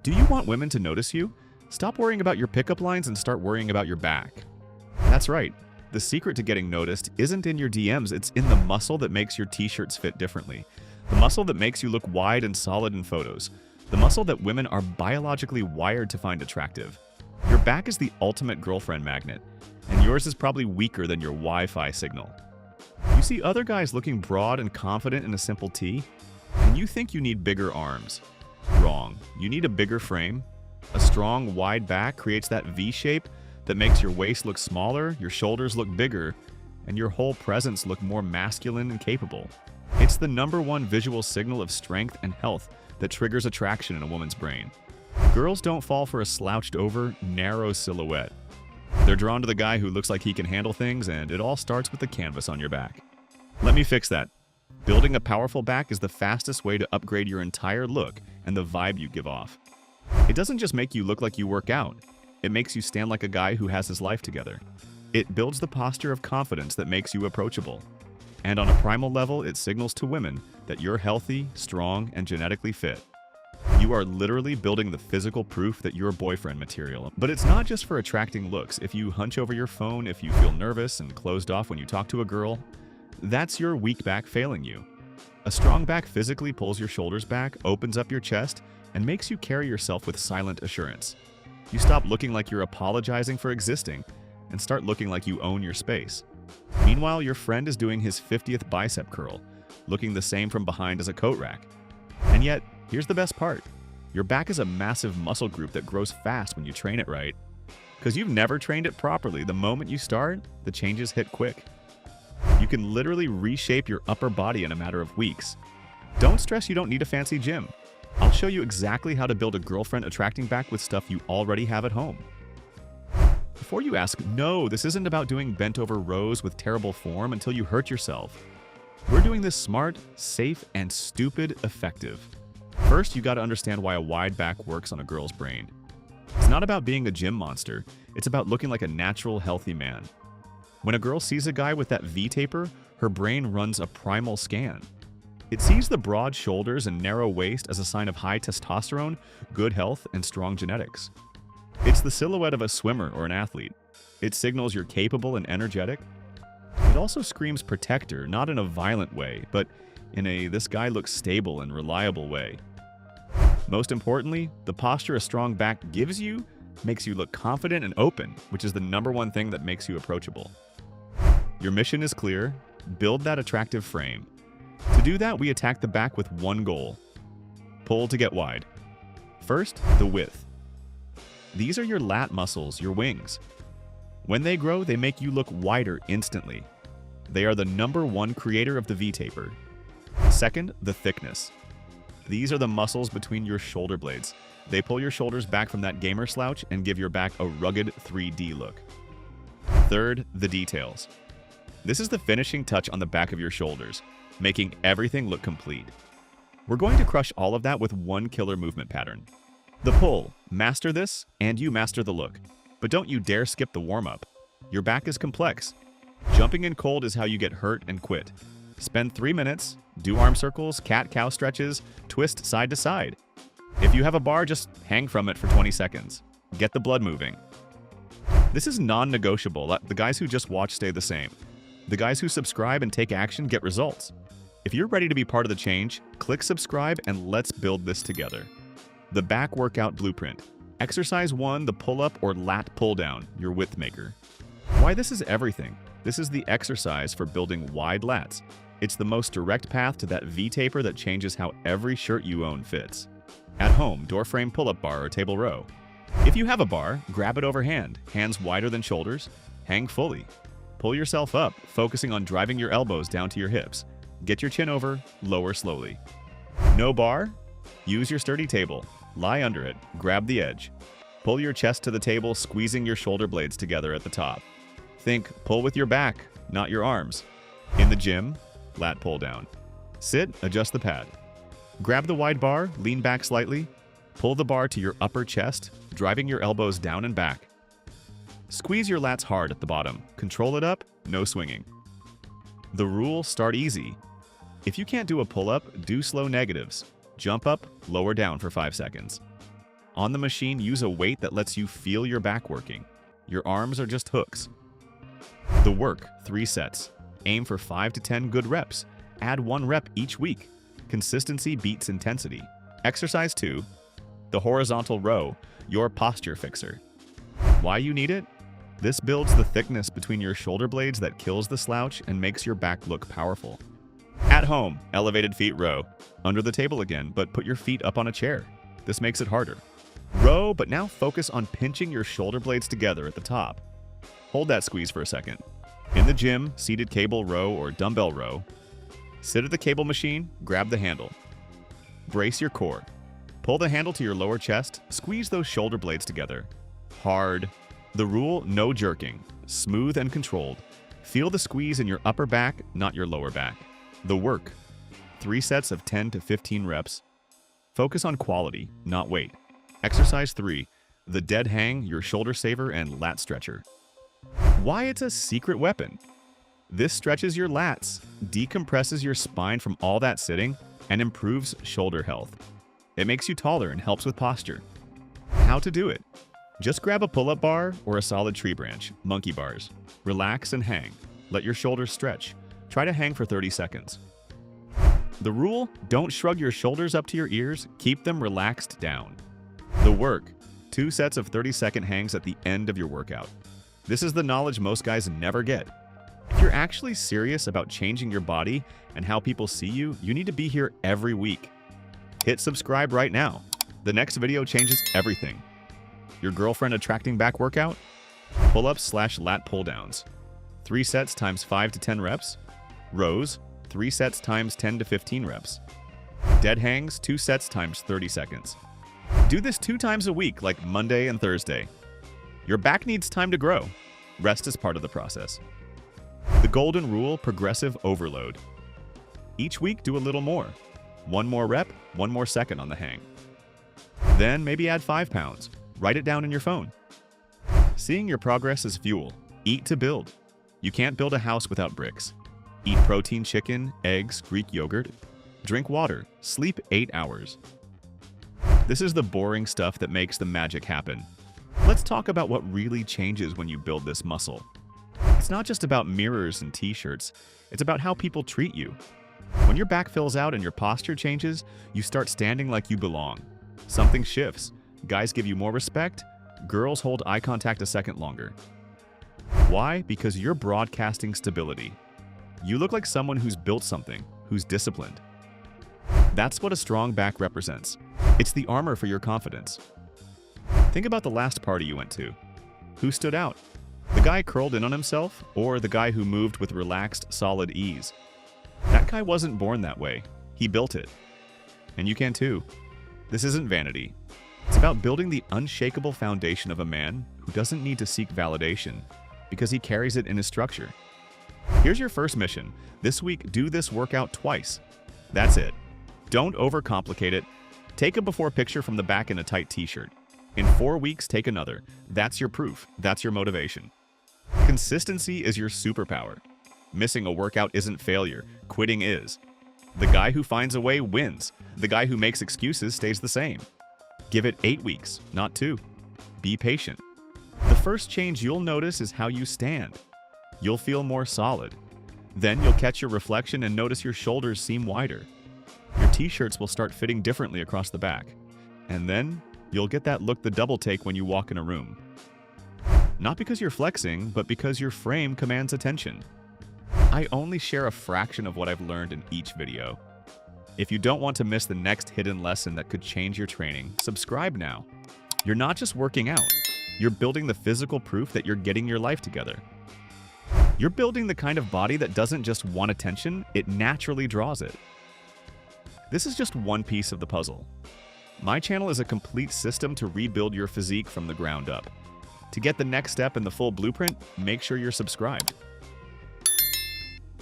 Do you want women to notice you? Stop worrying about your pickup lines and start worrying about your back. That's right. The secret to getting noticed isn't in your DMs, it's in the muscle that makes your t-shirts fit differently. The muscle that makes you look wide and solid in photos. The muscle that women are biologically wired to find attractive. Your back is the ultimate girlfriend magnet, and yours is probably weaker than your Wi-Fi signal. You see other guys looking broad and confident in a simple tee, and you think you need bigger arms. Wrong. You need a bigger frame. A strong, wide back creates that V shape that makes your waist look smaller, your shoulders look bigger, and your whole presence look more masculine and capable. It's the #1 visual signal of strength and health that triggers attraction in a woman's brain. Girls don't fall for a slouched over, narrow silhouette. They're drawn to the guy who looks like he can handle things, and it all starts with the canvas on your back. Let me fix that. Building a powerful back is the fastest way to upgrade your entire look and the vibe you give off. It doesn't just make you look like you work out. It makes you stand like a guy who has his life together. It builds the posture of confidence that makes you approachable. And on a primal level, it signals to women that you're healthy, strong, and genetically fit. You are literally building the physical proof that you're boyfriend material. But it's not just for attracting looks. If you hunch over your phone, if you feel nervous and closed off when you talk to a girl, that's your weak back failing you. A strong back physically pulls your shoulders back, opens up your chest, and makes you carry yourself with silent assurance. You stop looking like you're apologizing for existing and start looking like you own your space. Meanwhile, your friend is doing his 50th bicep curl, looking the same from behind as a coat rack. And yet, here's the best part. Your back is a massive muscle group that grows fast when you train it right. Because you've never trained it properly, the moment you start, the changes hit quick. You can literally reshape your upper body in a matter of weeks. Don't stress you don't need a fancy gym. I'll show you exactly how to build a girlfriend attracting back with stuff you already have at home. Before you ask, no, this isn't about doing bent over rows with terrible form until you hurt yourself. We're doing this smart, safe, and stupid effective. First, you gotta understand why a wide back works on a girl's brain. It's not about being a gym monster, it's about looking like a natural, healthy man. When a girl sees a guy with that V-taper, her brain runs a primal scan. It sees the broad shoulders and narrow waist as a sign of high testosterone, good health, and strong genetics. It's the silhouette of a swimmer or an athlete. It signals you're capable and energetic. It also screams protector, not in a violent way, but in a this guy looks stable and reliable way. Most importantly, the posture a strong back gives you makes you look confident and open, which is the #1 thing that makes you approachable. Your mission is clear: build that attractive frame. To do that, we attack the back with one goal: pull to get wide. First, the width. These are your lat muscles, your wings. When they grow, they make you look wider instantly. They are the #1 creator of the V-taper. Second, the thickness. These are the muscles between your shoulder blades. They pull your shoulders back from that gamer slouch and give your back a rugged 3D look. Third, the details. This is the finishing touch on the back of your shoulders, making everything look complete. We're going to crush all of that with one killer movement pattern. The pull. Master this, and you master the look. But don't you dare skip the warm-up. Your back is complex. Jumping in cold is how you get hurt and quit. Spend 3 minutes, do arm circles, cat-cow stretches, twist side to side. If you have a bar, just hang from it for 20 seconds. Get the blood moving. This is non-negotiable. The guys who just watch stay the same. The guys who subscribe and take action get results. If you're ready to be part of the change, click subscribe and let's build this together. The back workout blueprint. Exercise 1, the pull-up or lat pull-down, your width maker. Why this is everything. This is the exercise for building wide lats. It's the most direct path to that V-taper that changes how every shirt you own fits. At home, door frame pull-up bar or table row. If you have a bar, grab it overhand, hands wider than shoulders, hang fully. Pull yourself up, focusing on driving your elbows down to your hips. Get your chin over, lower slowly. No bar? Use your sturdy table. Lie under it, grab the edge. Pull your chest to the table, squeezing your shoulder blades together at the top. Think pull with your back, not your arms. In the gym, lat pull down. Sit, adjust the pad. Grab the wide bar, lean back slightly. Pull the bar to your upper chest, driving your elbows down and back. Squeeze your lats hard at the bottom. Control it up, no swinging. The rule: start easy. If you can't do a pull-up, do slow negatives. Jump up, lower down for 5 seconds. On the machine, use a weight that lets you feel your back working. Your arms are just hooks. The work, 3 sets. Aim for 5 to 10 good reps. Add 1 rep each week. Consistency beats intensity. Exercise 2. The horizontal row, your posture fixer. Why you need it? This builds the thickness between your shoulder blades that kills the slouch and makes your back look powerful. At home, elevated feet row. Under the table again, but put your feet up on a chair. This makes it harder. Row, but now focus on pinching your shoulder blades together at the top. Hold that squeeze for a second. In the gym, seated cable row or dumbbell row. Sit at the cable machine, grab the handle. Brace your core. Pull the handle to your lower chest, squeeze those shoulder blades together. Hard. The rule, no jerking. Smooth and controlled. Feel the squeeze in your upper back, not your lower back. The work. 3 sets of 10 to 15 reps. Focus on quality, not weight. Exercise 3. The dead hang, your shoulder saver, and lat stretcher. Why it's a secret weapon? This stretches your lats, decompresses your spine from all that sitting, and improves shoulder health. It makes you taller and helps with posture. How to do it? Just grab a pull-up bar or a solid tree branch, monkey bars. Relax and hang. Let your shoulders stretch. Try to hang for 30 seconds. The rule, don't shrug your shoulders up to your ears, keep them relaxed down. The work, 2 sets of 30-second hangs at the end of your workout. This is the knowledge most guys never get. If you're actually serious about changing your body and how people see you, you need to be here every week. Hit subscribe right now. The next video changes everything. Your girlfriend attracting back workout? Pull-ups/lat pull-downs. 3 sets times 5 to 10 reps. Rows, 3 sets times 10 to 15 reps. Dead hangs, 2 sets times 30 seconds. Do this 2 times a week, like Monday and Thursday. Your back needs time to grow. Rest is part of the process. The golden rule, progressive overload. Each week, do a little more. 1 more rep, 1 more second on the hang. Then maybe add 5 pounds. Write it down in your phone. Seeing your progress is fuel. Eat to build. You can't build a house without bricks. Eat protein chicken, eggs, Greek yogurt. Drink water. Sleep 8 hours. This is the boring stuff that makes the magic happen. Let's talk about what really changes when you build this muscle. It's not just about mirrors and t-shirts. It's about how people treat you. When your back fills out and your posture changes, you start standing like you belong. Something shifts. Guys give you more respect. Girls hold eye contact a second longer. Why? Because you're broadcasting stability. You look like someone who's built something, who's disciplined. That's what a strong back represents. It's the armor for your confidence. Think about the last party you went to. Who stood out? The guy curled in on himself, or the guy who moved with relaxed, solid ease? That guy wasn't born that way. He built it. And you can too. This isn't vanity. It's about building the unshakable foundation of a man who doesn't need to seek validation because he carries it in his structure. Here's your first mission. This week, do this workout twice. That's it. Don't overcomplicate it. Take a before picture from the back in a tight t-shirt. In 4 weeks, take another. That's your proof. That's your motivation. Consistency is your superpower. Missing a workout isn't failure. Quitting is. The guy who finds a way wins. The guy who makes excuses stays the same. Give it 8 weeks, not 2. Be patient. The first change you'll notice is how you stand. You'll feel more solid. Then you'll catch your reflection and notice your shoulders seem wider. Your t-shirts will start fitting differently across the back. And then you'll get that look the double take when you walk in a room. Not because you're flexing, but because your frame commands attention. I only share a fraction of what I've learned in each video. If you don't want to miss the next hidden lesson that could change your training, subscribe now. You're not just working out. You're building the physical proof that you're getting your life together. You're building the kind of body that doesn't just want attention, it naturally draws it. This is just one piece of the puzzle. My channel is a complete system to rebuild your physique from the ground up. To get the next step in the full blueprint, make sure you're subscribed.